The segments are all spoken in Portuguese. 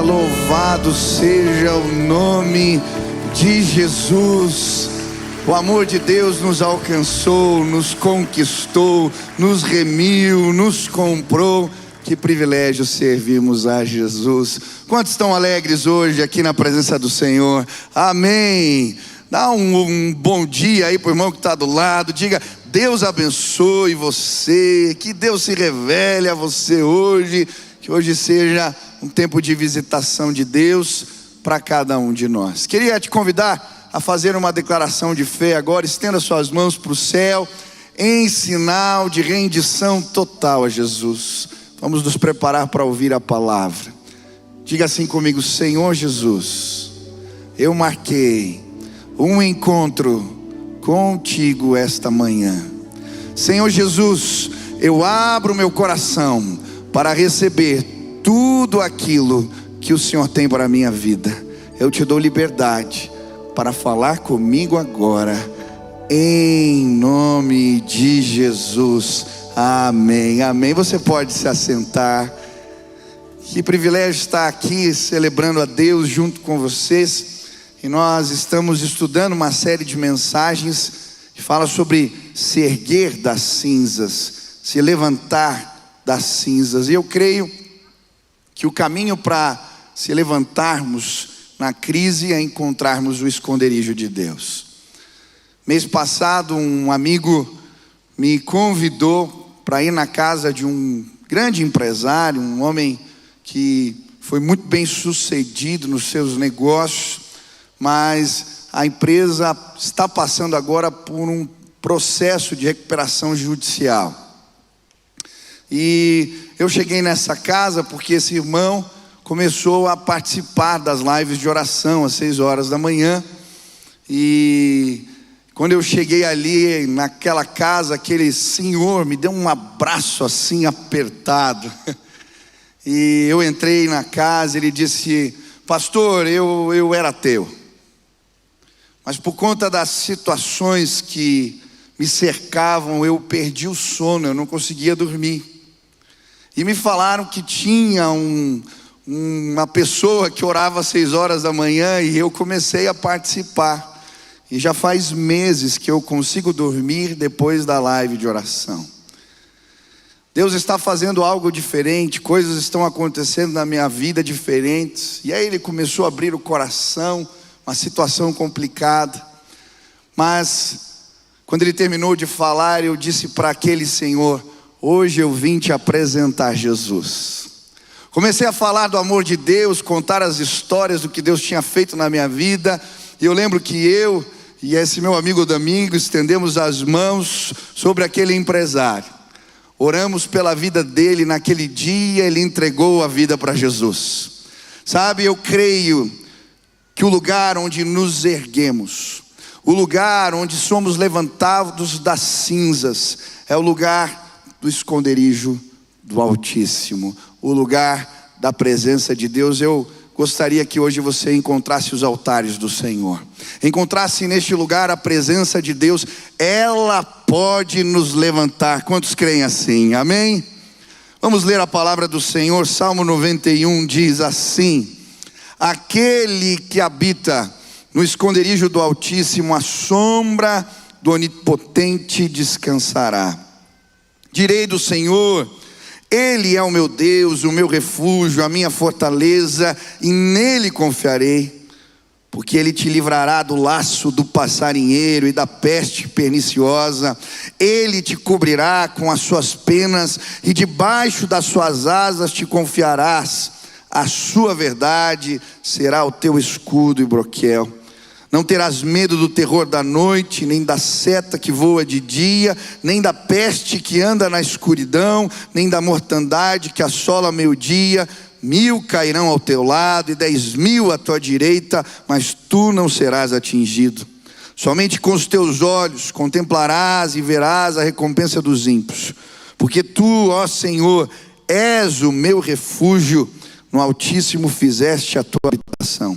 Louvado seja o nome de Jesus. O amor de Deus nos alcançou, nos conquistou, nos remiu, nos comprou. Que privilégio servirmos a Jesus. Quantos estão alegres hoje aqui na presença do Senhor? Amém. Dá um bom dia aí para o irmão que está do lado. Diga: Deus abençoe você, que Deus se revele a você hoje. Que hoje seja um tempo de visitação de Deus para cada um de nós. Queria te convidar a fazer uma declaração de fé agora. Estenda suas mãos para o céu em sinal de rendição total a Jesus. Vamos nos preparar para ouvir a palavra. Diga assim comigo: Senhor Jesus, eu marquei um encontro contigo esta manhã. Senhor Jesus, eu abro meu coração para receber tudo aquilo que o Senhor tem para a minha vida. Eu te dou liberdade para falar comigo agora, em nome de Jesus. Amém, amém. Você pode se assentar. Que privilégio estar aqui celebrando a Deus junto com vocês. E nós estamos estudando uma série de mensagens que fala sobre se erguer das cinzas, se levantar das cinzas. E eu creio que o caminho para se levantarmos na crise é encontrarmos o esconderijo de Deus. Mês passado, um amigo me convidou para ir na casa de um grande empresário, um homem que foi muito bem sucedido nos seus negócios, mas a empresa está passando agora por um processo de recuperação judicial. E eu cheguei nessa casa porque esse irmão começou a participar das lives de oração às 6 horas da manhã. E quando eu cheguei ali naquela casa, aquele senhor me deu um abraço assim apertado. E eu entrei na casa, ele disse: pastor, eu era ateu, mas por conta das situações que me cercavam, eu perdi o sono, eu não conseguia dormir. E me falaram que tinha uma pessoa que orava às 6 horas da manhã, e eu comecei a participar. E já faz meses que eu consigo dormir depois da live de oração. Deus está fazendo algo diferente, coisas estão acontecendo na minha vida diferentes. E aí ele começou a abrir o coração, uma situação complicada. Mas quando ele terminou de falar, eu disse para aquele senhor: hoje eu vim te apresentar Jesus. Comecei a falar do amor de Deus, contar as histórias do que Deus tinha feito na minha vida. E eu lembro que eu e esse meu amigo Domingo estendemos as mãos sobre aquele empresário. Oramos pela vida dele. Naquele dia ele entregou a vida para Jesus. Sabe, eu creio que o lugar onde nos erguemos, o lugar onde somos levantados das cinzas, é o lugar do esconderijo do Altíssimo, o lugar da presença de Deus. Eu gostaria que hoje você encontrasse os altares do Senhor, encontrasse neste lugar a presença de Deus. Ela pode nos levantar. Quantos creem assim? Amém? Vamos ler a palavra do Senhor. Salmo 91 diz assim: aquele que habita no esconderijo do Altíssimo, a sombra do Onipotente descansará. Direi do Senhor: Ele é o meu Deus, o meu refúgio, a minha fortaleza, e nele confiarei. Porque Ele te livrará do laço do passarinheiro e da peste perniciosa. Ele te cobrirá com as suas penas, e debaixo das suas asas te confiarás. A sua verdade será o teu escudo e broquel. Não terás medo do terror da noite, nem da seta que voa de dia, nem da peste que anda na escuridão, nem da mortandade que assola meio-dia. 1000 cairão ao teu lado e 10.000 à tua direita, mas tu não serás atingido. Somente com os teus olhos contemplarás e verás a recompensa dos ímpios. Porque tu, ó Senhor, és o meu refúgio, no Altíssimo fizeste a tua habitação.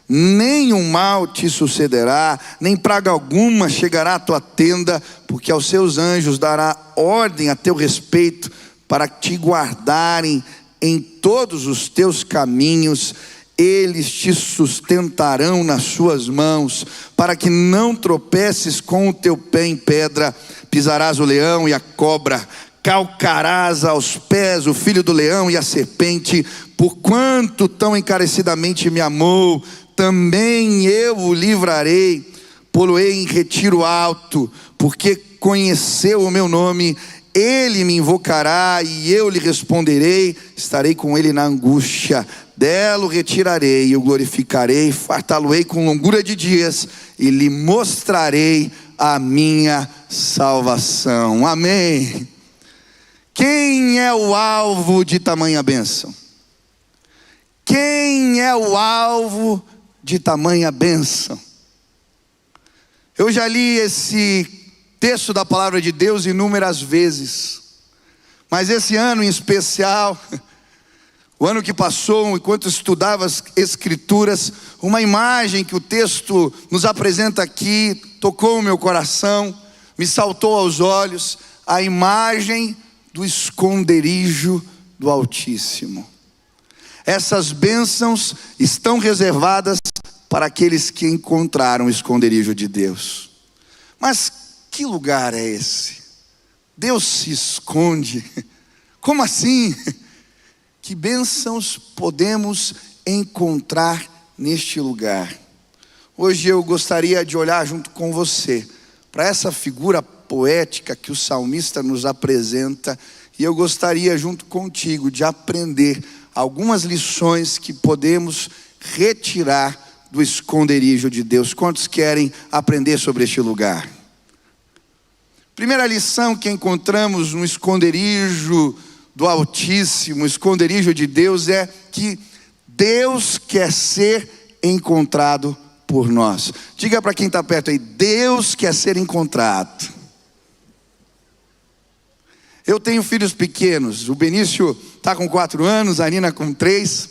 Nenhum mal te sucederá, nem praga alguma chegará à tua tenda, porque aos seus anjos dará ordem a teu respeito, para te guardarem em todos os teus caminhos, eles te sustentarão nas suas mãos, para que não tropeces com o teu pé em pedra. Pisarás o leão e a cobra, calcarás aos pés o filho do leão e a serpente. Porquanto tão encarecidamente me amou, também eu o livrarei, pô-lo-ei em retiro alto, porque conheceu o meu nome. Ele me invocará e eu lhe responderei, estarei com ele na angústia, dela o retirarei e o glorificarei, fartá-lo-ei com longura de dias e lhe mostrarei a minha salvação. Amém. Quem é o alvo de tamanha bênção? Quem é o alvo de tamanha bênção? Eu já li esse texto da palavra de Deus inúmeras vezes, mas esse ano em especial, o ano que passou, enquanto estudava as Escrituras, uma imagem que o texto nos apresenta aqui tocou o meu coração, me saltou aos olhos, a imagem do esconderijo do Altíssimo. Essas bênçãos estão reservadas para aqueles que encontraram o esconderijo de Deus. Mas que lugar é esse? Deus se esconde? Como assim? Que bênçãos podemos encontrar neste lugar? Hoje eu gostaria de olhar junto com você para essa figura poética que o salmista nos apresenta, e eu gostaria junto contigo de aprender algumas lições que podemos retirar do esconderijo de Deus. Quantos querem aprender sobre este lugar? Primeira lição que encontramos no esconderijo do Altíssimo, esconderijo de Deus, é que Deus quer ser encontrado por nós. Diga para quem está perto aí: Deus quer ser encontrado. Eu tenho filhos pequenos, o Benício está com 4 anos, a Nina com 3.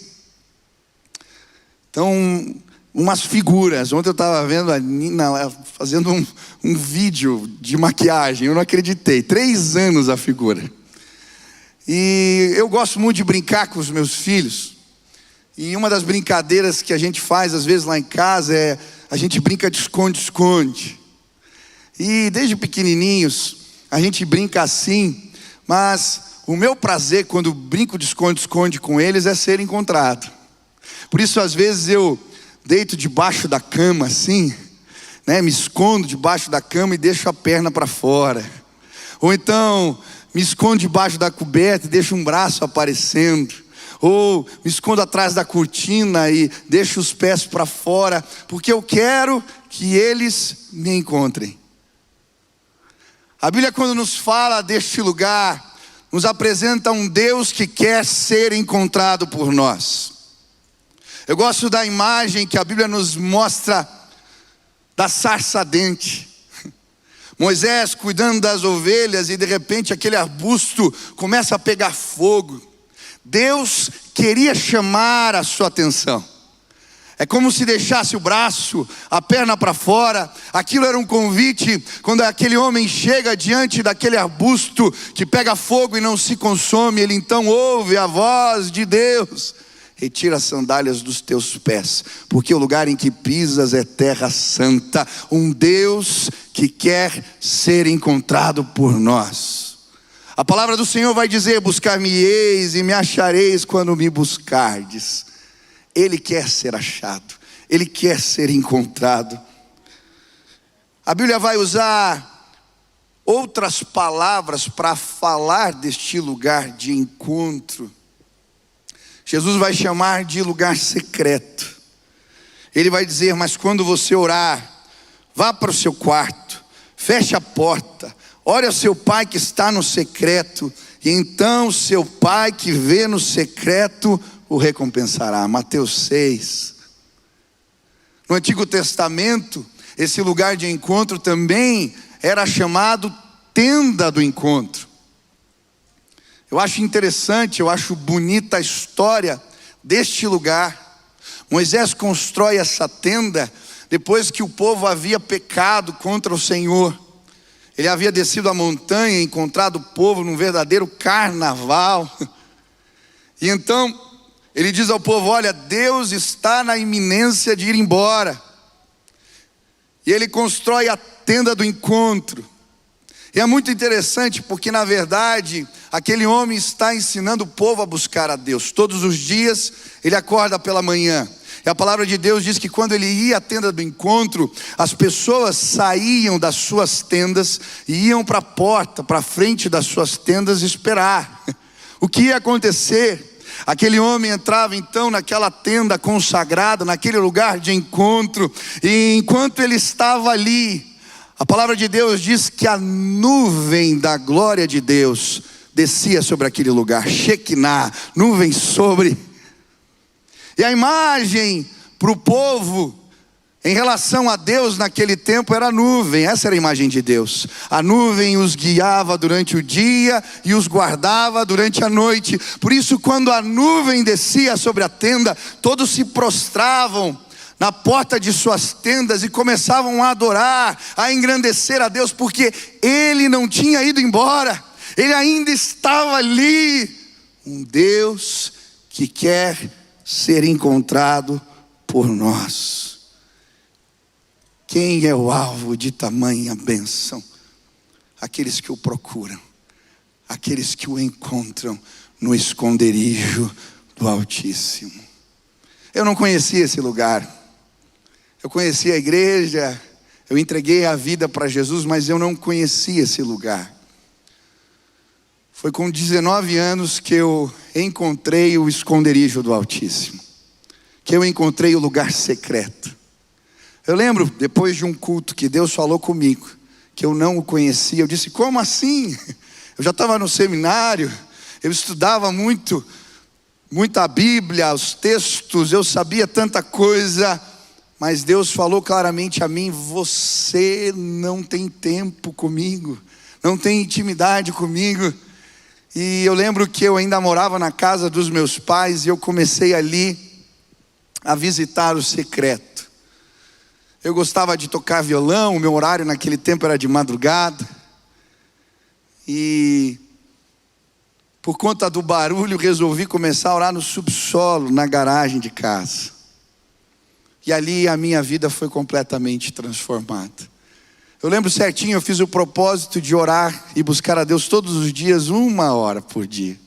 Então, umas figuras. Ontem eu estava vendo a Nina fazendo um vídeo de maquiagem, eu não acreditei. 3 anos a figura. E eu gosto muito de brincar com os meus filhos. E uma das brincadeiras que a gente faz às vezes lá em casa é, a gente brinca de esconde-esconde. E desde pequenininhos a gente brinca assim, mas o meu prazer quando brinco de esconde-esconde com eles é ser encontrado. Por isso às vezes eu deito debaixo da cama assim, né, me escondo debaixo da cama e deixo a perna para fora. Ou então me escondo debaixo da coberta e deixo um braço aparecendo. Ou me escondo atrás da cortina e deixo os pés para fora, porque eu quero que eles me encontrem. A Bíblia, quando nos fala deste lugar, nos apresenta um Deus que quer ser encontrado por nós. Eu gosto da imagem que a Bíblia nos mostra da sarça ardente. Moisés cuidando das ovelhas e de repente aquele arbusto começa a pegar fogo. Deus queria chamar a sua atenção. É como se deixasse o braço, a perna para fora. Aquilo era um convite. Quando aquele homem chega diante daquele arbusto que pega fogo e não se consome, ele então ouve a voz de Deus: retira as sandálias dos teus pés, porque o lugar em que pisas é terra santa. Um Deus que quer ser encontrado por nós. A palavra do Senhor vai dizer: buscar-me-eis e me achareis quando me buscardes. Ele quer ser achado, Ele quer ser encontrado. A Bíblia vai usar outras palavras para falar deste lugar de encontro. Jesus vai chamar de lugar secreto. Ele vai dizer: mas quando você orar, vá para o seu quarto, feche a porta, ore ao seu pai que está no secreto, e então seu pai que vê no secreto o recompensará. Mateus 6. No Antigo Testamento, esse lugar de encontro também era chamado tenda do encontro. Eu acho interessante, eu acho bonita a história deste lugar. Moisés constrói essa tenda depois que o povo havia pecado contra o Senhor. Ele havia descido a montanha, encontrado o povo num verdadeiro carnaval. E então ele diz ao povo: olha, Deus está na iminência de ir embora. E ele constrói a tenda do encontro. E é muito interessante porque, na verdade, aquele homem está ensinando o povo a buscar a Deus. Todos os dias ele acorda pela manhã. E a palavra de Deus diz que quando ele ia à tenda do encontro, as pessoas saíam das suas tendas e iam para a porta, para a frente das suas tendas esperar. O que ia acontecer? Aquele homem entrava então naquela tenda consagrada, naquele lugar de encontro, e enquanto ele estava ali, a palavra de Deus diz que a nuvem da glória de Deus descia sobre aquele lugar, Shekinah, nuvem sobre. E a imagem para o povo em relação a Deus naquele tempo era a nuvem. Essa era a imagem de Deus. A nuvem os guiava durante o dia e os guardava durante a noite. Por isso, quando a nuvem descia sobre a tenda, todos se prostravam na porta de suas tendas e começavam a adorar, a engrandecer a Deus, porque Ele não tinha ido embora, Ele ainda estava ali. Um Deus que quer ser encontrado por nós. Quem é o alvo de tamanha bênção? Aqueles que o procuram, aqueles que o encontram no esconderijo do Altíssimo. Eu não conhecia esse lugar. Eu conhecia a igreja, eu entreguei a vida para Jesus, mas eu não conhecia esse lugar. Foi com 19 anos que eu encontrei o esconderijo do Altíssimo, que eu encontrei o lugar secreto. Eu lembro, depois de um culto, que Deus falou comigo, que eu não o conhecia. Eu disse: como assim? Eu já estava no seminário, eu estudava muita Bíblia, os textos, eu sabia tanta coisa, mas Deus falou claramente a mim: você não tem tempo comigo, não tem intimidade comigo. E eu lembro que eu ainda morava na casa dos meus pais, e eu comecei ali a visitar o secreto. Eu gostava de tocar violão, o meu horário naquele tempo era de madrugada. E por conta do barulho, resolvi começar a orar no subsolo, na garagem de casa. E ali a minha vida foi completamente transformada. Eu lembro certinho, eu fiz o propósito de orar e buscar a Deus todos os dias, 1 hora por dia.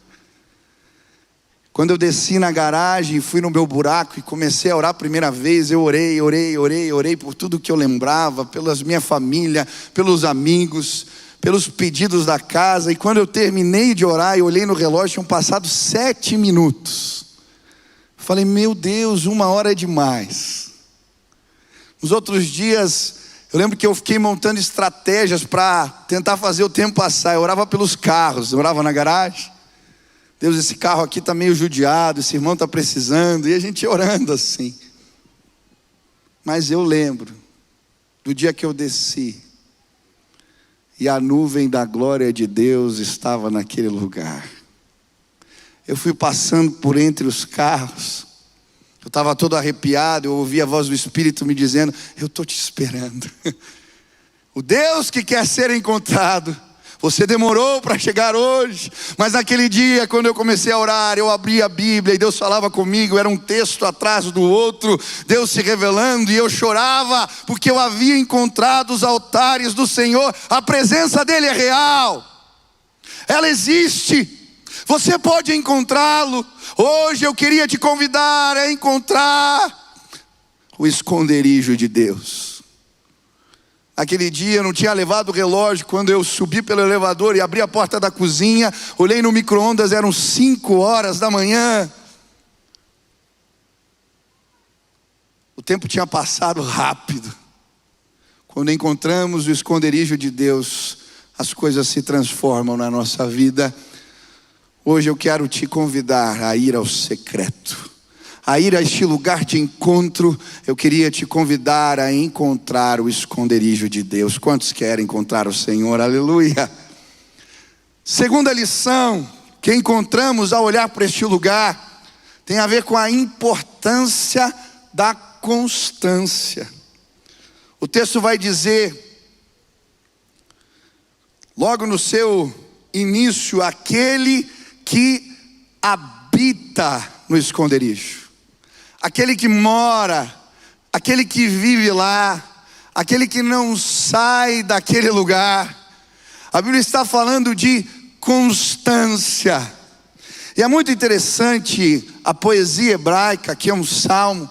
Quando eu desci na garagem, fui no meu buraco e comecei a orar a primeira vez, eu orei por tudo que eu lembrava, pela minha família, pelos amigos, pelos pedidos da casa. E quando eu terminei de orar, eu olhei no relógio, tinham passado 7 minutos. Falei: meu Deus, 1 hora é demais. Nos outros dias, eu lembro que eu fiquei montando estratégias para tentar fazer o tempo passar. Eu orava pelos carros, eu orava na garagem. Deus, esse carro aqui está meio judiado, esse irmão está precisando, e a gente orando assim. Mas eu lembro do dia que eu desci, e a nuvem da glória de Deus estava naquele lugar. Eu fui passando por entre os carros, eu estava todo arrepiado, eu ouvi a voz do Espírito me dizendo: eu estou te esperando. O Deus que quer ser encontrado. Você demorou para chegar hoje, mas naquele dia, quando eu comecei a orar, eu abri a Bíblia e Deus falava comigo, era um texto atrás do outro, Deus se revelando, e eu chorava, porque eu havia encontrado os altares do Senhor. A presença dEle é real, ela existe, você pode encontrá-lo. Hoje eu queria te convidar a encontrar o esconderijo de Deus. Aquele dia eu não tinha levado o relógio. Quando eu subi pelo elevador e abri a porta da cozinha, olhei no micro-ondas, eram 5 horas da manhã. O tempo tinha passado rápido. Quando encontramos o esconderijo de Deus, as coisas se transformam na nossa vida. Hoje eu quero te convidar a ir ao secreto, a ir a este lugar de encontro. Eu queria te convidar a encontrar o esconderijo de Deus. Quantos querem encontrar o Senhor? Aleluia. Segunda lição que encontramos ao olhar para este lugar tem a ver com a importância da constância. O texto vai dizer, logo no seu início: aquele que habita habita no esconderijo, aquele que mora, aquele que vive lá, aquele que não sai daquele lugar. A Bíblia está falando de constância. E é muito interessante a poesia hebraica, que é um salmo.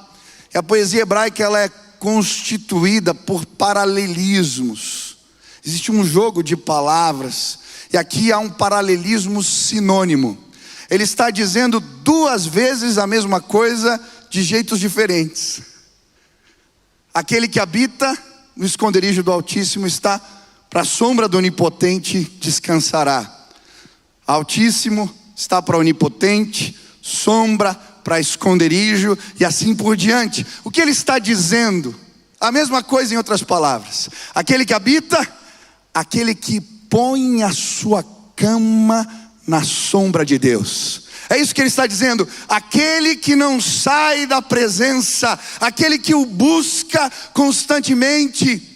E a poesia hebraica, ela é constituída por paralelismos. Existe um jogo de palavras, e aqui há um paralelismo sinônimo. Ele está dizendo duas vezes a mesma coisa de jeitos diferentes. Aquele que habita no esconderijo do Altíssimo está para a sombra do Onipotente descansará. Altíssimo está para onipotente, sombra para esconderijo e assim por diante. O que ele está dizendo? A mesma coisa em outras palavras. Aquele que habita, aquele que põe a sua cama na sombra de Deus. É isso que ele está dizendo. Aquele que não sai da presença, aquele que o busca constantemente.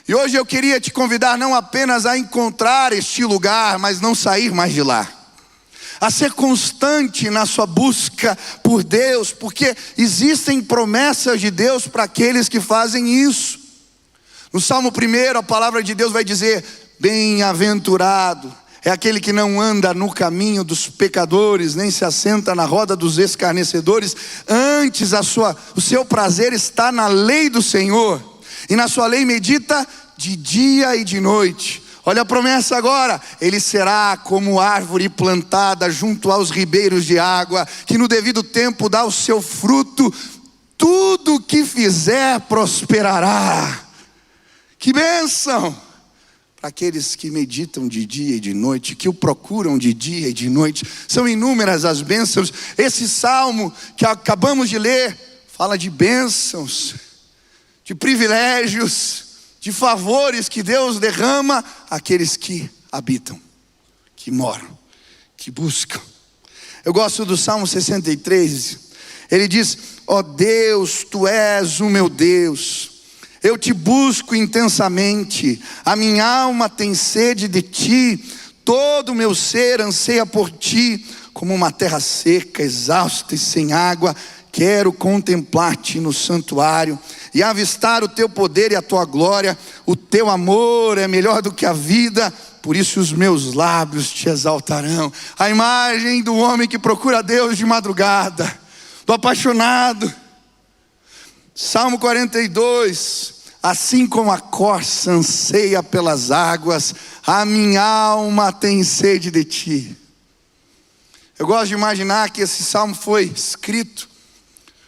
E hoje eu queria te convidar não apenas a encontrar este lugar, mas não sair mais de lá. A ser constante na sua busca por Deus, porque existem promessas de Deus para aqueles que fazem isso. No Salmo 1, a palavra de Deus vai dizer: bem-aventurado é aquele que não anda no caminho dos pecadores, nem se assenta na roda dos escarnecedores. Antes o seu prazer está na lei do Senhor, e na sua lei medita de dia e de noite. Olha a promessa agora: ele será como árvore plantada junto aos ribeiros de água, que no devido tempo dá o seu fruto, tudo que fizer prosperará. Que bênção para aqueles que meditam de dia e de noite, que o procuram de dia e de noite. São inúmeras as bênçãos. Esse salmo que acabamos de ler fala de bênçãos, de privilégios, de favores que Deus derrama àqueles que habitam, que moram, que buscam. Eu gosto do Salmo 63. Ele diz: ó Deus, Tu és o meu Deus, eu te busco intensamente, a minha alma tem sede de Ti, todo o meu ser anseia por Ti, como uma terra seca, exausta e sem água. Quero contemplar-te no santuário e avistar o teu poder e a tua glória. O teu amor é melhor do que a vida, por isso os meus lábios te exaltarão. A imagem do homem que procura Deus de madrugada, do apaixonado. Salmo 42: assim como a corça anseia pelas águas, a minha alma tem sede de ti. Eu gosto de imaginar que esse salmo foi escrito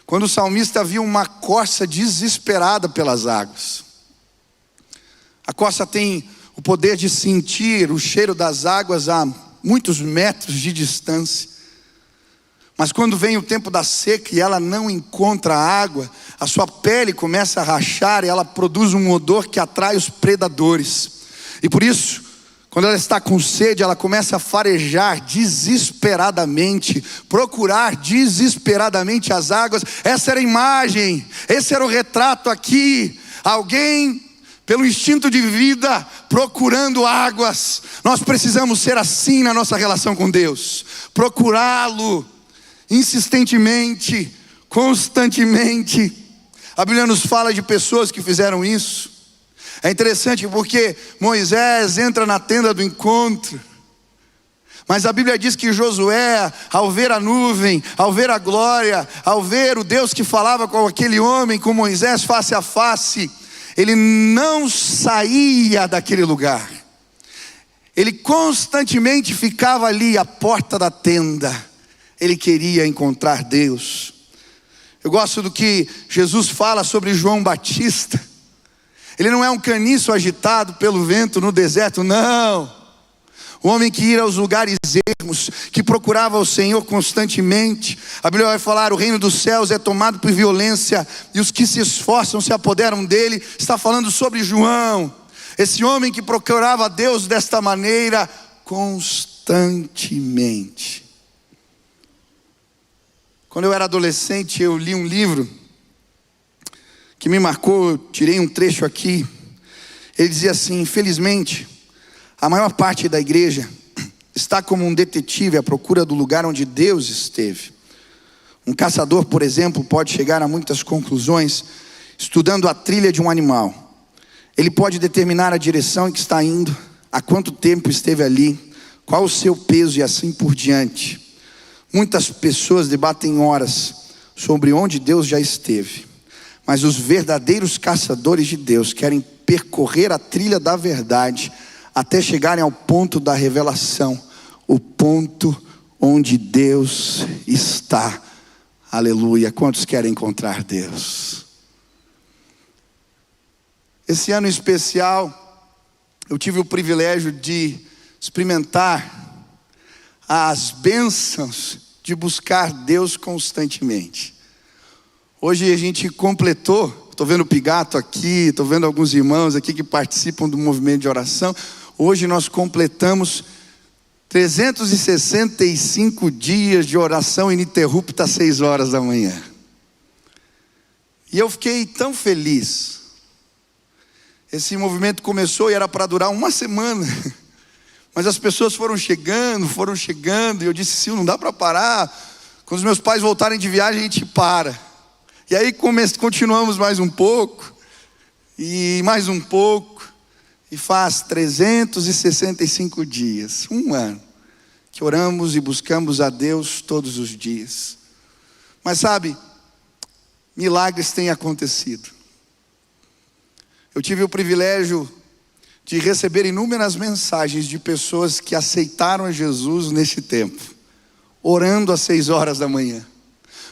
quando o salmista viu uma corça desesperada pelas águas. A corça tem o poder de sentir o cheiro das águas a muitos metros de distância. Mas quando vem o tempo da seca e ela não encontra água, a sua pele começa a rachar e ela produz um odor que atrai os predadores. E por isso, quando ela está com sede, ela começa a farejar desesperadamente, procurar desesperadamente as águas. Essa era a imagem, esse era o retrato aqui. Alguém, pelo instinto de vida, procurando águas. Nós precisamos ser assim na nossa relação com Deus. Procurá-lo insistentemente, constantemente. A Bíblia nos fala de pessoas que fizeram isso. É interessante porque Moisés entra na tenda do encontro, mas a Bíblia diz que Josué, ao ver a nuvem, ao ver a glória, ao ver o Deus que falava com aquele homem, com Moisés face a face, ele não saía daquele lugar. Ele constantemente ficava ali à porta da tenda. Ele queria encontrar Deus. Eu gosto do que Jesus fala sobre João Batista. Ele não é um caniço agitado pelo vento no deserto, não. O homem que ia aos lugares ermos, que procurava o Senhor constantemente. A Bíblia vai falar: o reino dos céus é tomado por violência, e os que se esforçam se apoderam dele. Está falando sobre João, esse homem que procurava Deus desta maneira constantemente. Quando eu era adolescente, eu li um livro que me marcou. Eu tirei um trecho aqui. Ele dizia assim: infelizmente, a maior parte da igreja está como um detetive à procura do lugar onde Deus esteve. Um caçador, por exemplo, pode chegar a muitas conclusões estudando a trilha de um animal. Ele pode determinar a direção em que está indo, há quanto tempo esteve ali, qual o seu peso e assim por diante. Muitas pessoas debatem horas sobre onde Deus já esteve, mas os verdadeiros caçadores de Deus querem percorrer a trilha da verdade até chegarem ao ponto da revelação, o ponto onde Deus está. Aleluia. Quantos querem encontrar Deus? Esse ano especial, eu tive o privilégio de experimentar as bênçãos de buscar Deus constantemente. Hoje a gente completou, estou vendo o Pigato aqui, estou vendo alguns irmãos aqui que participam do movimento de oração. Hoje nós completamos 365 dias de oração ininterrupta às 6 horas da manhã. E eu fiquei tão feliz. Esse movimento começou e era para durar uma semana. Mas as pessoas foram chegando, e eu disse, Sil, não dá para parar. Quando os meus pais voltarem de viagem, a gente para. E aí continuamos mais um pouco, e mais um pouco. E faz 365 dias, um ano, que oramos e buscamos a Deus todos os dias. Mas sabe, milagres têm acontecido. Eu tive o privilégio de receber inúmeras mensagens de pessoas que aceitaram a Jesus neste tempo, orando às 6 horas da manhã.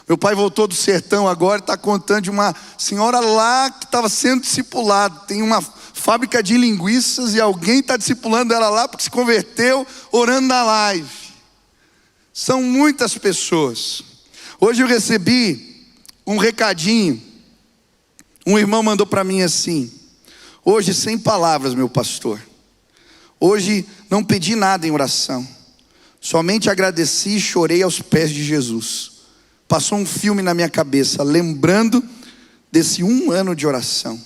Meu pai voltou do sertão agora e está contando de uma senhora lá que estava sendo discipulada. Tem uma fábrica de linguiças e alguém está discipulando ela lá porque se converteu orando na live. São muitas pessoas. Hoje eu recebi um recadinho. Um irmão mandou para mim assim: hoje sem palavras, meu pastor. Hoje não pedi nada em oração. Somente agradeci e chorei aos pés de Jesus. Passou um filme na minha cabeça, lembrando desse um ano de oração.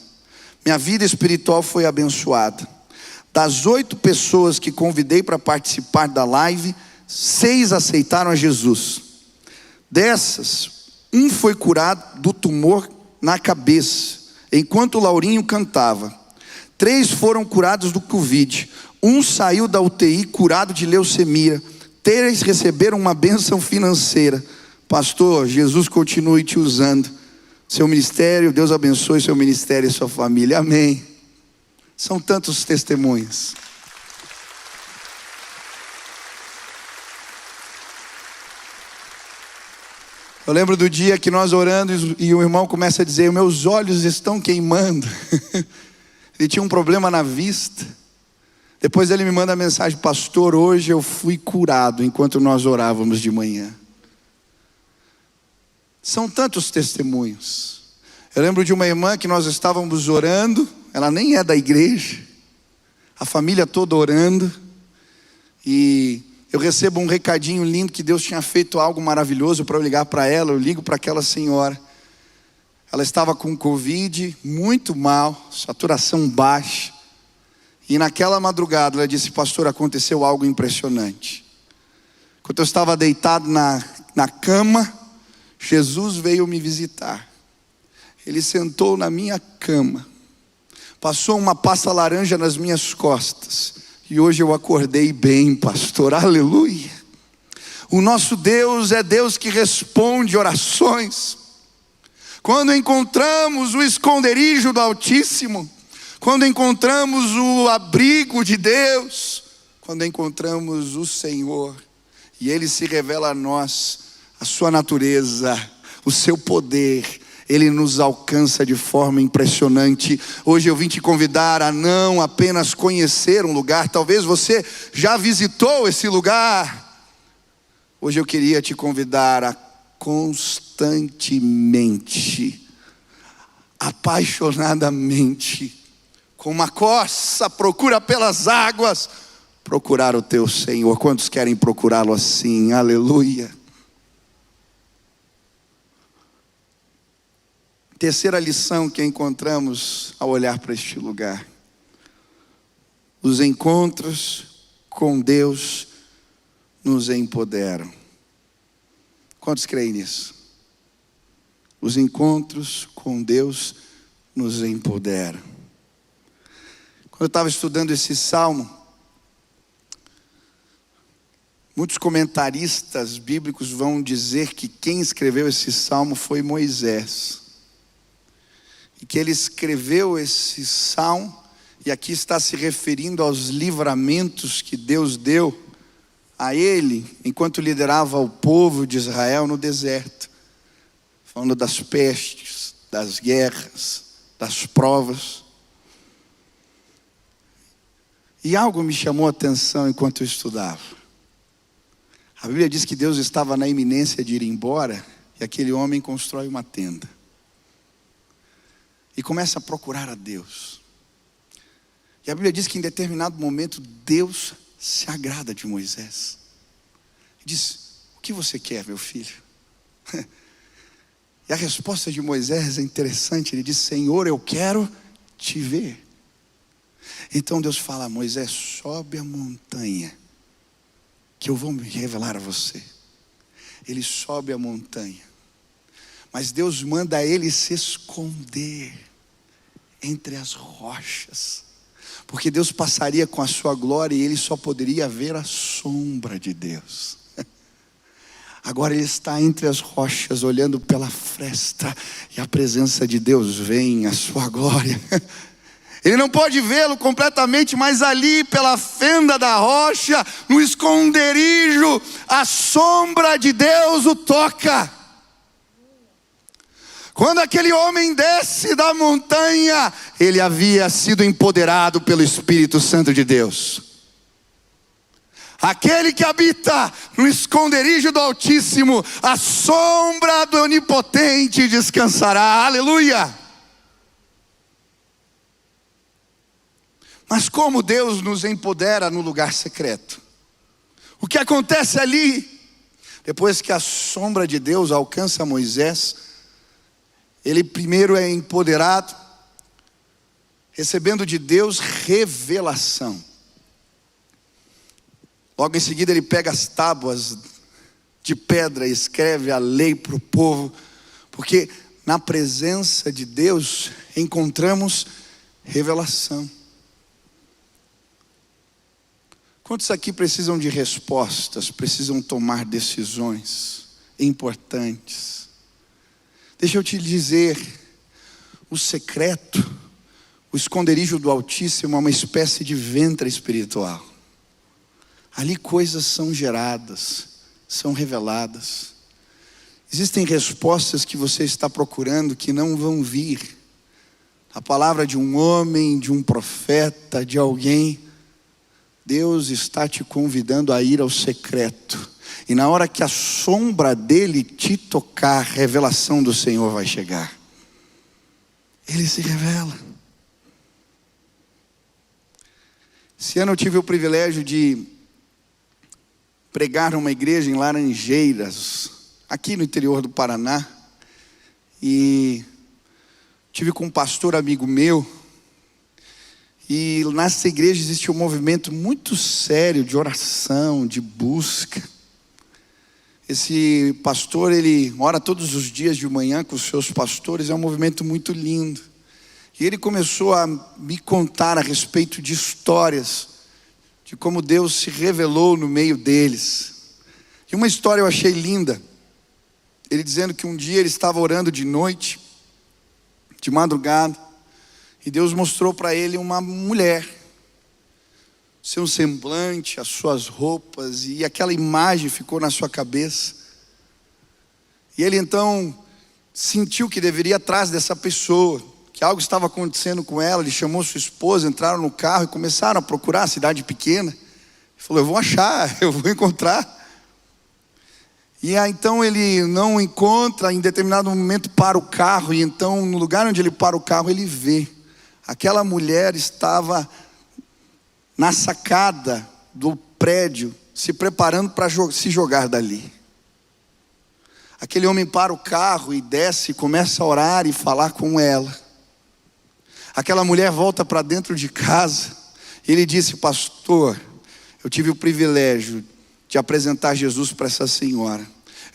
Minha vida espiritual foi abençoada. Das 8 pessoas que convidei para participar da live, 6 aceitaram a Jesus. Dessas, um foi curado do tumor na cabeça, enquanto o Laurinho cantava. 3 foram curados do Covid. Um saiu da UTI curado de leucemia. 3 receberam uma bênção financeira. Pastor, Jesus continue te usando. Seu ministério, Deus abençoe seu ministério e sua família. Amém. São tantos testemunhos. Eu lembro do dia que nós orando e o irmão começa a dizer: meus olhos estão queimando. Ele tinha um problema na vista. Depois ele me manda a mensagem: pastor, hoje eu fui curado enquanto nós orávamos de manhã. São tantos testemunhos. Eu lembro de uma irmã que nós estávamos orando, ela nem é da igreja, a família toda orando, e eu recebo um recadinho lindo que Deus tinha feito algo maravilhoso para eu ligar para ela. Eu ligo para aquela senhora. Ela estava com Covid, muito mal, saturação baixa. E naquela madrugada ela disse: pastor, aconteceu algo impressionante. Quando eu estava deitado na cama, Jesus veio me visitar. Ele sentou na minha cama, passou uma pasta laranja nas minhas costas, e hoje eu acordei bem, pastor. Aleluia. O nosso Deus é Deus que responde orações. Quando encontramos o esconderijo do Altíssimo, quando encontramos o abrigo de Deus, quando encontramos o Senhor, e Ele se revela a nós, a sua natureza, o seu poder, Ele nos alcança de forma impressionante. Hoje eu vim te convidar a não apenas conhecer um lugar. Talvez você já visitou esse lugar. Hoje eu queria te convidar a constantemente, apaixonadamente, com uma coça, procura pelas águas, procurar o teu Senhor. Quantos querem procurá-lo assim? Aleluia. Terceira lição que encontramos ao olhar para este lugar: os encontros com Deus nos empoderam. Quantos creem nisso? Os encontros com Deus nos empoderam. Quando eu estava estudando esse salmo, muitos comentaristas bíblicos vão dizer que quem escreveu esse salmo foi Moisés. E que ele escreveu esse salmo, e aqui está se referindo aos livramentos que Deus deu a ele, enquanto liderava o povo de Israel no deserto. Falando das pestes, das guerras, das provas. E algo me chamou a atenção enquanto eu estudava. A Bíblia diz que Deus estava na iminência de ir embora, e aquele homem constrói uma tenda. E começa a procurar a Deus. E a Bíblia diz que em determinado momento Deus se agrada de Moisés. E diz: o que você quer, meu filho? E a resposta de Moisés é interessante. Ele diz: Senhor, eu quero te ver. Então Deus fala a Moisés: sobe a montanha, que eu vou me revelar a você. Ele sobe a montanha, mas Deus manda ele se esconder entre as rochas, porque Deus passaria com a sua glória e ele só poderia ver a sombra de Deus. Agora ele está entre as rochas, olhando pela fresta, e a presença de Deus vem, a sua glória. Ele não pode vê-lo completamente, mas ali pela fenda da rocha, no esconderijo, a sombra de Deus o toca. Quando aquele homem desce da montanha, ele havia sido empoderado pelo Espírito Santo de Deus. Aquele que habita no esconderijo do Altíssimo, a sombra do Onipotente descansará. Aleluia! Mas como Deus nos empodera no lugar secreto? O que acontece ali? Depois que a sombra de Deus alcança Moisés, ele primeiro é empoderado, recebendo de Deus revelação. Logo em seguida ele pega as tábuas de pedra e escreve a lei para o povo, porque na presença de Deus encontramos revelação. Quantos aqui precisam de respostas, precisam tomar decisões importantes? Deixa eu te dizer, o secreto, o esconderijo do Altíssimo é uma espécie de ventre espiritual. Ali coisas são geradas, são reveladas. Existem respostas que você está procurando que não vão vir. A palavra de um homem, de um profeta, de alguém. Deus está te convidando a ir ao secreto. E na hora que a sombra dele te tocar, a revelação do Senhor vai chegar. Ele se revela. Esse ano eu tive o privilégio de pregar numa igreja em Laranjeiras, aqui no interior do Paraná. E tive com um pastor amigo meu. E nessa igreja existe um movimento muito sério de oração, de busca. Esse pastor, ele ora todos os dias de manhã com os seus pastores, é um movimento muito lindo. E ele começou a me contar a respeito de histórias, de como Deus se revelou no meio deles. E uma história eu achei linda. Ele dizendo que um dia ele estava orando de noite, de madrugada, e Deus mostrou para ele uma mulher, seu semblante, as suas roupas, e aquela imagem ficou na sua cabeça. E ele então sentiu que deveria ir atrás dessa pessoa, que algo estava acontecendo com ela. Ele chamou sua esposa, entraram no carro e começaram a procurar a cidade pequena. Ele falou: eu vou achar, eu vou encontrar. E aí então ele não encontra, em determinado momento para o carro, e então no lugar onde ele para o carro ele vê. Aquela mulher estava na sacada do prédio, se preparando para se jogar dali. Aquele homem para o carro e desce e começa a orar e falar com ela. Aquela mulher volta para dentro de casa. E ele disse: pastor, eu tive o privilégio de apresentar Jesus para essa senhora.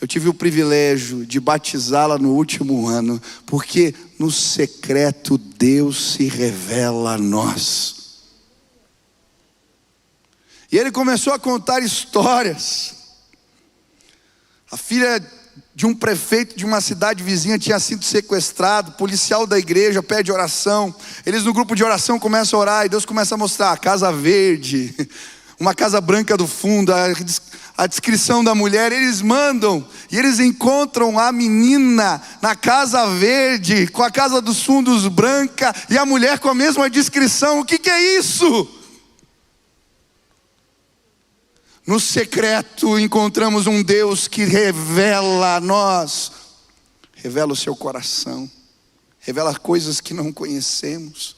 Eu tive o privilégio de batizá-la no último ano, porque no secreto Deus se revela a nós. E ele começou a contar histórias. A filha de um prefeito de uma cidade vizinha tinha sido sequestrado. Policial da igreja pede oração. Eles no grupo de oração começam a orar e Deus começa a mostrar a casa verde, uma casa branca do fundo, a descrição da mulher. Eles mandam e eles encontram a menina na casa verde, com a casa dos fundos branca, e a mulher com a mesma descrição. O que é isso? No secreto encontramos um Deus que revela a nós, revela o seu coração, revela coisas que não conhecemos.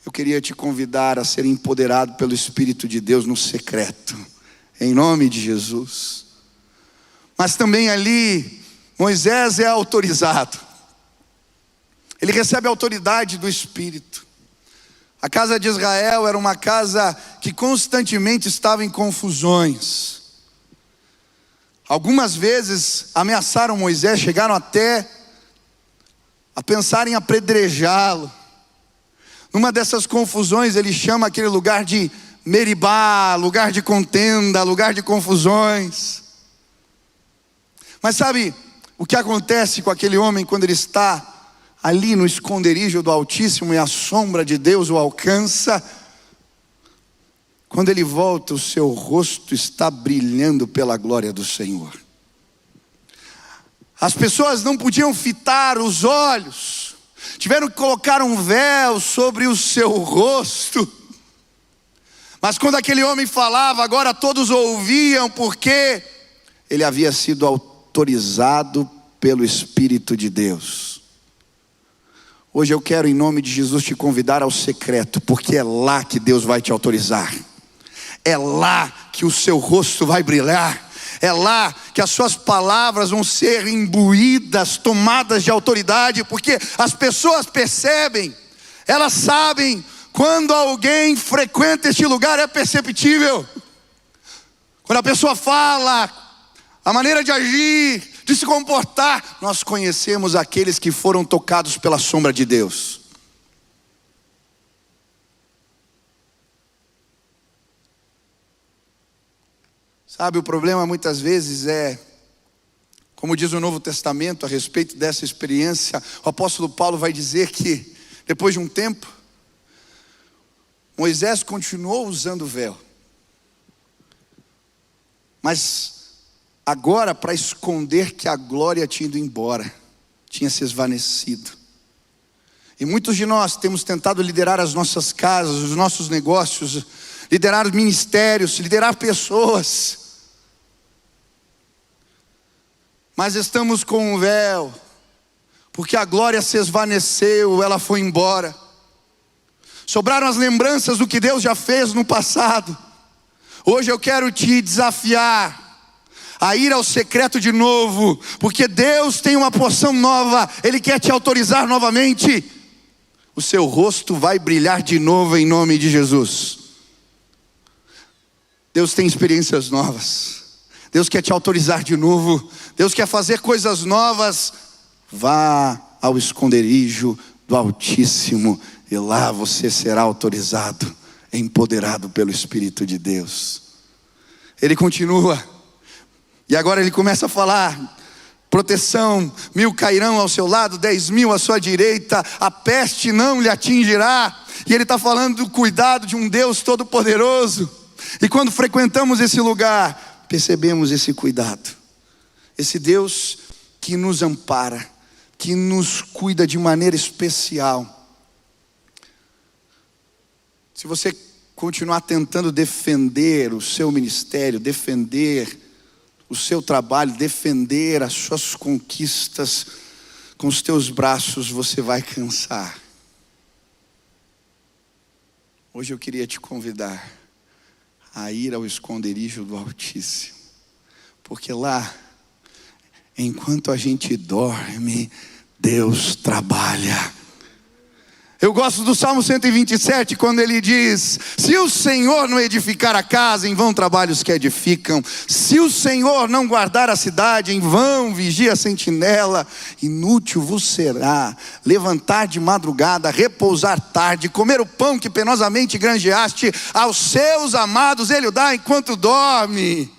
Eu queria te convidar a ser empoderado pelo Espírito de Deus no secreto, em nome de Jesus. Mas também ali, Moisés é autorizado, ele recebe a autoridade do Espírito. A casa de Israel era uma casa que constantemente estava em confusões. Algumas vezes ameaçaram Moisés, chegaram até a pensar em apedrejá-lo. Numa dessas confusões ele chama aquele lugar de Meribá, lugar de contenda, lugar de confusões. Mas sabe o que acontece com aquele homem quando ele está ali no esconderijo do Altíssimo e a sombra de Deus o alcança? Quando ele volta, o seu rosto está brilhando pela glória do Senhor. As pessoas não podiam fitar os olhos, tiveram que colocar um véu sobre o seu rosto. Mas quando aquele homem falava, agora todos ouviam, porque ele havia sido autorizado pelo Espírito de Deus. Hoje eu quero, em nome de Jesus, te convidar ao secreto, porque é lá que Deus vai te autorizar. É lá que o seu rosto vai brilhar. É lá que as suas palavras vão ser imbuídas, tomadas de autoridade, porque as pessoas percebem, elas sabem quando alguém frequenta este lugar, é perceptível. Quando a pessoa fala, a maneira de agir, de se comportar, nós conhecemos aqueles que foram tocados pela sombra de Deus. Sabe, o problema muitas vezes é, como diz o Novo Testamento a respeito dessa experiência, o apóstolo Paulo vai dizer que depois de um tempo, Moisés continuou usando o véu, mas agora para esconder que a glória tinha ido embora, tinha se esvanecido. E muitos de nós temos tentado liderar as nossas casas, os nossos negócios, liderar ministérios, liderar pessoas, mas estamos com um véu, porque a glória se esvaneceu, ela foi embora. Sobraram as lembranças do que Deus já fez no passado. Hoje eu quero te desafiar a ir ao secreto de novo, porque Deus tem uma porção nova, Ele quer te autorizar novamente. O seu rosto vai brilhar de novo em nome de Jesus. Deus tem experiências novas, Deus quer te autorizar de novo, Deus quer fazer coisas novas. Vá ao esconderijo do Altíssimo, e lá você será autorizado, empoderado pelo Espírito de Deus. Ele continua, e agora ele começa a falar: proteção, 1000 cairão ao seu lado, 10.000 à sua direita, a peste não lhe atingirá. E ele está falando do cuidado de um Deus todo-poderoso. E quando frequentamos esse lugar, percebemos esse cuidado, esse Deus que nos ampara, que nos cuida de maneira especial. Se você continuar tentando defender o seu ministério, defender o seu trabalho, defender as suas conquistas com os teus braços, você vai cansar. Hoje eu queria te convidar a ir ao esconderijo do Altíssimo, porque lá, enquanto a gente dorme, Deus trabalha. Eu gosto do Salmo 127, quando ele diz: se o Senhor não edificar a casa, em vão trabalham os que edificam. Se o Senhor não guardar a cidade, em vão vigia a sentinela. Inútil vos será levantar de madrugada, repousar tarde, comer o pão que penosamente granjeaste. Aos seus amados ele o dá enquanto dorme.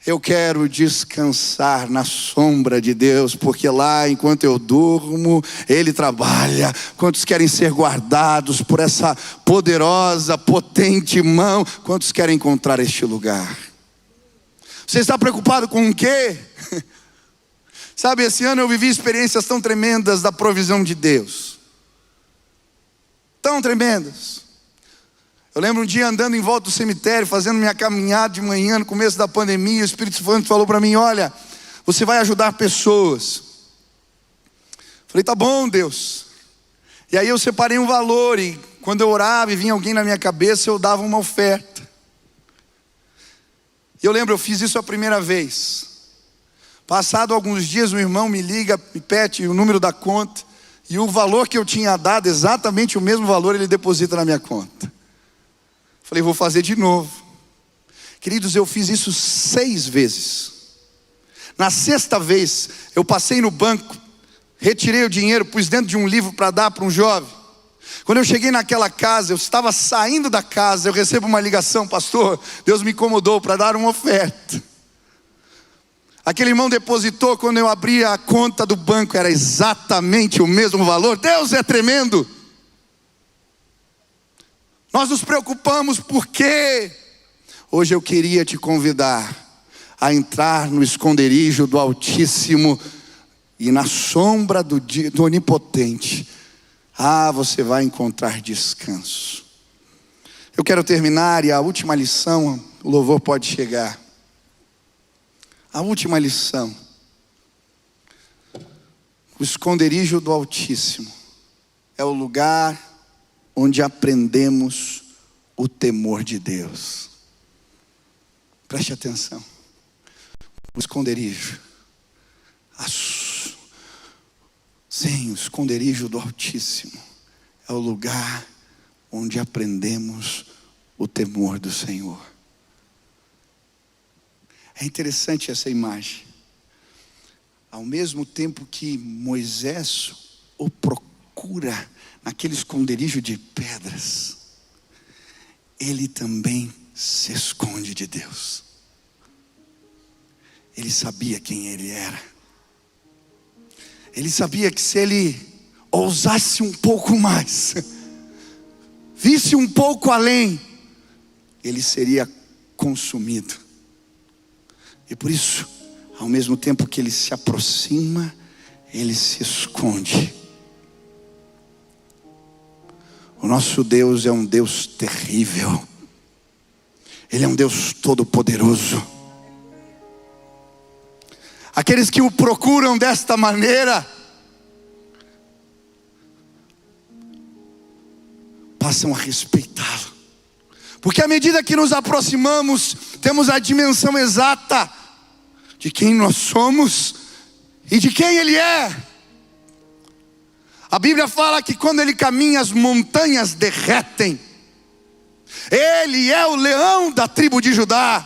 Eu quero descansar na sombra de Deus, porque lá, enquanto eu durmo, Ele trabalha. Quantos querem ser guardados por essa poderosa, potente mão? Quantos querem encontrar este lugar? Você está preocupado com o quê? Sabe, esse ano eu vivi experiências tão tremendas da provisão de Deus. Tão tremendas. Eu lembro um dia andando em volta do cemitério, fazendo minha caminhada de manhã, no começo da pandemia, o Espírito Santo falou para mim: olha, você vai ajudar pessoas. Falei: tá bom, Deus. E aí eu separei um valor, e quando eu orava e vinha alguém na minha cabeça, eu dava uma oferta. E eu lembro, eu fiz isso a primeira vez. Passado alguns dias, um irmão me liga, me pede o número da conta, e o valor que eu tinha dado, exatamente o mesmo valor, ele deposita na minha conta. Falei: vou fazer de novo. Queridos, eu fiz isso 6 vezes. Na 6ª vez, eu passei no banco, retirei o dinheiro, pus dentro de um livro para dar para um jovem. Quando eu cheguei naquela casa, eu estava saindo da casa, eu recebo uma ligação: pastor, Deus me incomodou para dar uma oferta. Aquele irmão depositou, quando eu abri a conta do banco, era exatamente o mesmo valor. Deus é tremendo. Nós nos preocupamos porque hoje eu queria te convidar a entrar no esconderijo do Altíssimo e na sombra do Onipotente. Você vai encontrar descanso. Eu quero terminar, e a última lição, o louvor pode chegar. A última lição: o esconderijo do Altíssimo é o lugar onde aprendemos o temor de Deus. Preste atenção. O esconderijo. Sim, o esconderijo do Altíssimo é o lugar onde aprendemos o temor do Senhor. É interessante essa imagem. Ao mesmo tempo que Moisés o procura naquele esconderijo de pedras, ele também se esconde de Deus. Ele sabia quem ele era. Ele sabia que se ele ousasse um pouco mais, visse um pouco além, ele seria consumido. E por isso, ao mesmo tempo que ele se aproxima, ele se esconde. O nosso Deus é um Deus terrível. Ele é um Deus todo-poderoso. Aqueles que o procuram desta maneira passam a respeitá-lo, porque à medida que nos aproximamos, temos a dimensão exata de quem nós somos e de quem Ele é. A Bíblia fala que quando Ele caminha, as montanhas derretem. Ele é o leão da tribo de Judá.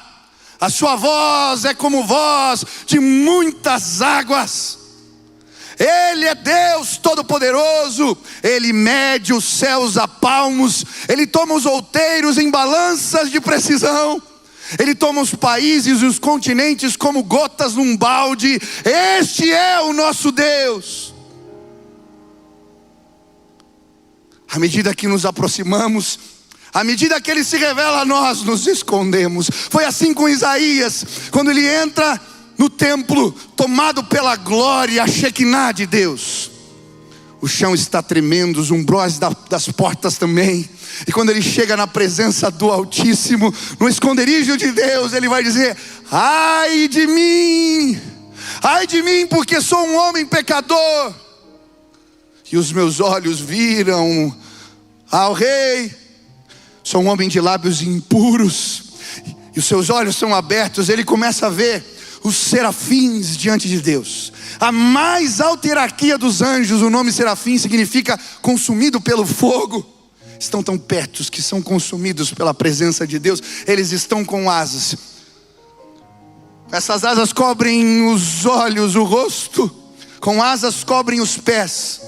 A sua voz é como voz de muitas águas. Ele é Deus Todo-Poderoso. Ele mede os céus a palmos. Ele toma os outeiros em balanças de precisão. Ele toma os países e os continentes como gotas num balde. Este é o nosso Deus. À medida que nos aproximamos, à medida que Ele se revela, nós nos escondemos. Foi assim com Isaías, quando ele entra no templo, tomado pela glória, a Shekinah de Deus. O chão está tremendo, os umbróis das portas também. E quando ele chega na presença do Altíssimo, no esconderijo de Deus, ele vai dizer: ai de mim, porque sou um homem pecador. E os meus olhos viram ao Rei. Sou um homem de lábios impuros, e os seus olhos são abertos. Ele começa a ver os serafins diante de Deus. A mais alta hierarquia dos anjos, o nome serafim significa consumido pelo fogo. Estão tão perto que são consumidos pela presença de Deus. Eles estão com asas. Essas asas cobrem os olhos, o rosto. Com asas cobrem os pés.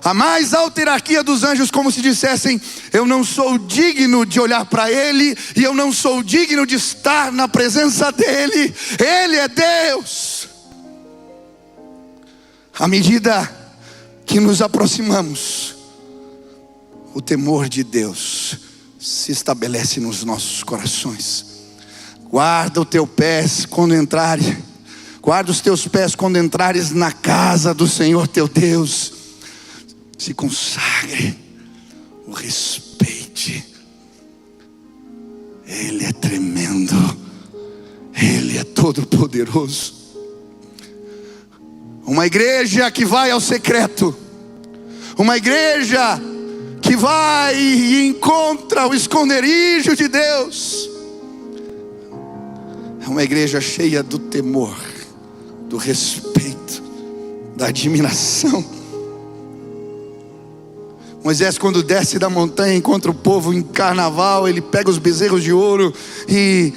A mais alta hierarquia dos anjos, como se dissessem: eu não sou digno de olhar para Ele, e eu não sou digno de estar na presença dEle. Ele é Deus. À medida que nos aproximamos, o temor de Deus se estabelece nos nossos corações. Guarda o teu pé quando entrares. Guarda os teus pés quando entrares na casa do Senhor teu Deus. Se consagre, o respeite. Ele é tremendo. Ele é todo poderoso. Uma igreja que vai ao secreto. Uma igreja que vai e encontra o esconderijo de Deus. É uma igreja cheia do temor, do respeito, da admiração. Moisés, quando desce da montanha, encontra o povo em carnaval. Ele pega os bezerros de ouro e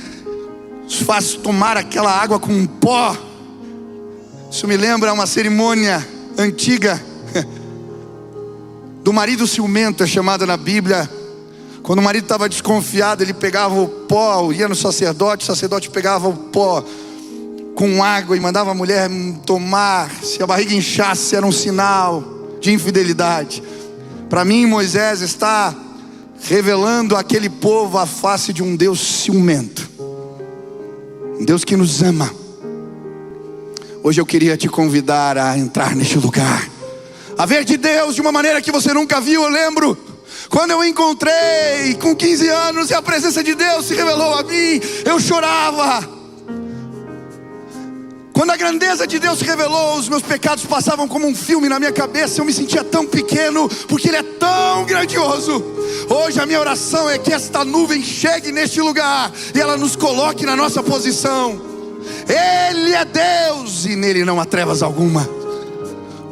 os faz tomar aquela água com pó. Isso me lembra uma cerimônia antiga do marido ciumento, é chamada na Bíblia. Quando o marido estava desconfiado, ele pegava o pó, ia no sacerdote, o sacerdote pegava o pó com água e mandava a mulher tomar. Se a barriga inchasse, era um sinal de infidelidade. Para mim, Moisés está revelando àquele povo a face de um Deus ciumento, um Deus que nos ama. Hoje eu queria te convidar a entrar neste lugar, a ver de Deus de uma maneira que você nunca viu. Eu lembro quando eu encontrei com 15 anos e a presença de Deus se revelou a mim, eu chorava. Quando a grandeza de Deus se revelou, os meus pecados passavam como um filme na minha cabeça. Eu me sentia tão pequeno, porque Ele é tão grandioso. Hoje a minha oração é que esta nuvem chegue neste lugar e ela nos coloque na nossa posição. Ele é Deus e nele não há trevas alguma.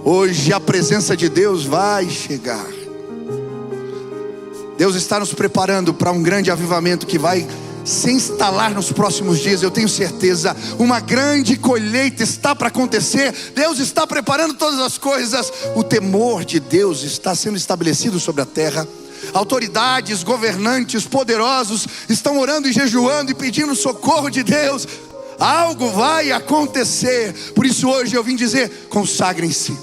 Hoje a presença de Deus vai chegar. Deus está nos preparando para um grande avivamento que vai se instalar nos próximos dias. Eu tenho certeza, uma grande colheita está para acontecer. Deus está preparando todas as coisas. O temor de Deus está sendo estabelecido sobre a terra. Autoridades, governantes, poderosos estão orando e jejuando e pedindo socorro de Deus. Algo vai acontecer. Por isso hoje eu vim dizer: consagrem-se,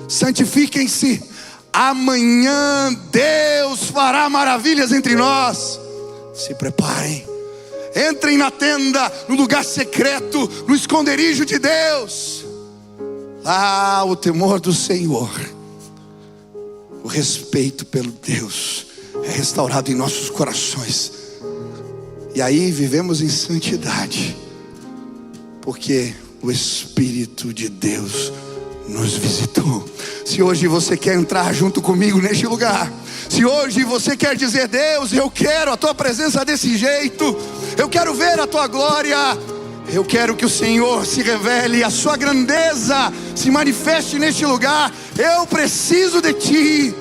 santifiquem-se. Amanhã Deus fará maravilhas entre nós. Se preparem, entrem na tenda, no lugar secreto, no esconderijo de Deus. O temor do Senhor, o respeito pelo Deus é restaurado em nossos corações. E aí vivemos em santidade, porque o Espírito de Deus nos visitou. Se hoje você quer entrar junto comigo neste lugar, se hoje você quer dizer: Deus, eu quero a tua presença desse jeito, eu quero ver a tua glória, eu quero que o Senhor se revele, a sua grandeza se manifeste neste lugar. Eu preciso de ti.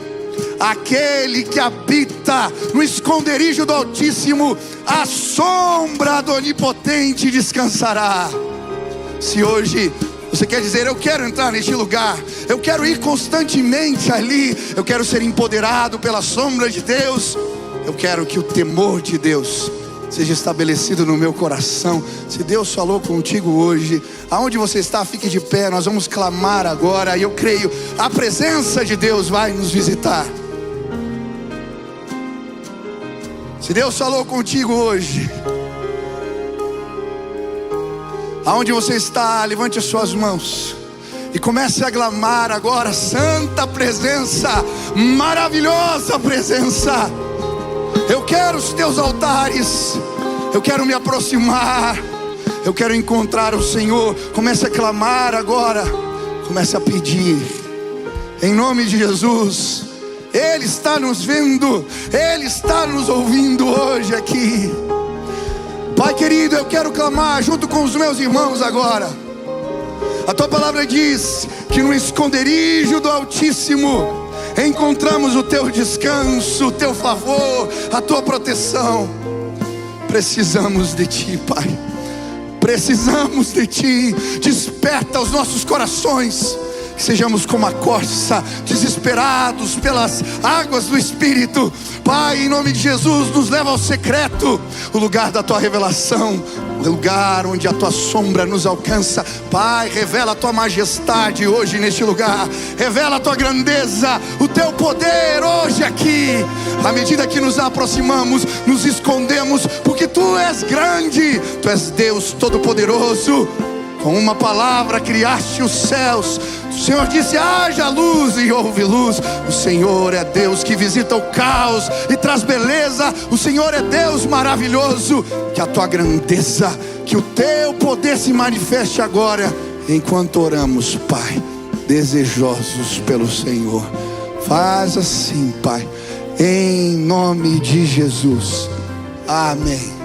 Aquele que habita no esconderijo do Altíssimo, a sombra do Onipotente descansará. Se hoje você quer dizer: eu quero entrar neste lugar, eu quero ir constantemente ali, eu quero ser empoderado pela sombra de Deus, eu quero que o temor de Deus seja estabelecido no meu coração. Se Deus falou contigo hoje, aonde você está, fique de pé. Nós vamos clamar agora, e eu creio, a presença de Deus vai nos visitar. Se Deus falou contigo hoje, aonde você está, levante as suas mãos e comece a clamar agora: santa presença, maravilhosa presença. Eu quero os teus altares, eu quero me aproximar, eu quero encontrar o Senhor. Comece a clamar agora, comece a pedir, em nome de Jesus. Ele está nos vendo, Ele está nos ouvindo hoje aqui. Pai querido, eu quero clamar junto com os meus irmãos agora. A tua palavra diz que no esconderijo do Altíssimo encontramos o teu descanso, o teu favor, a tua proteção. Precisamos de ti, Pai. Precisamos de ti. Desperta os nossos corações, que sejamos como a corça, desesperados pelas águas do Espírito. Pai, em nome de Jesus, nos leva ao secreto, o lugar da tua revelação, o lugar onde a tua sombra nos alcança. Pai, revela a tua majestade hoje neste lugar, revela a tua grandeza, o teu poder hoje aqui. À medida que nos aproximamos, nos escondemos, porque tu és grande, tu és Deus Todo-Poderoso. Com uma palavra criaste os céus. O Senhor disse: haja luz, e houve luz. O Senhor é Deus que visita o caos e traz beleza. O Senhor é Deus maravilhoso. Que a tua grandeza, que o teu poder se manifeste agora, enquanto oramos, Pai, desejosos pelo Senhor. Faz assim, Pai, em nome de Jesus. Amém.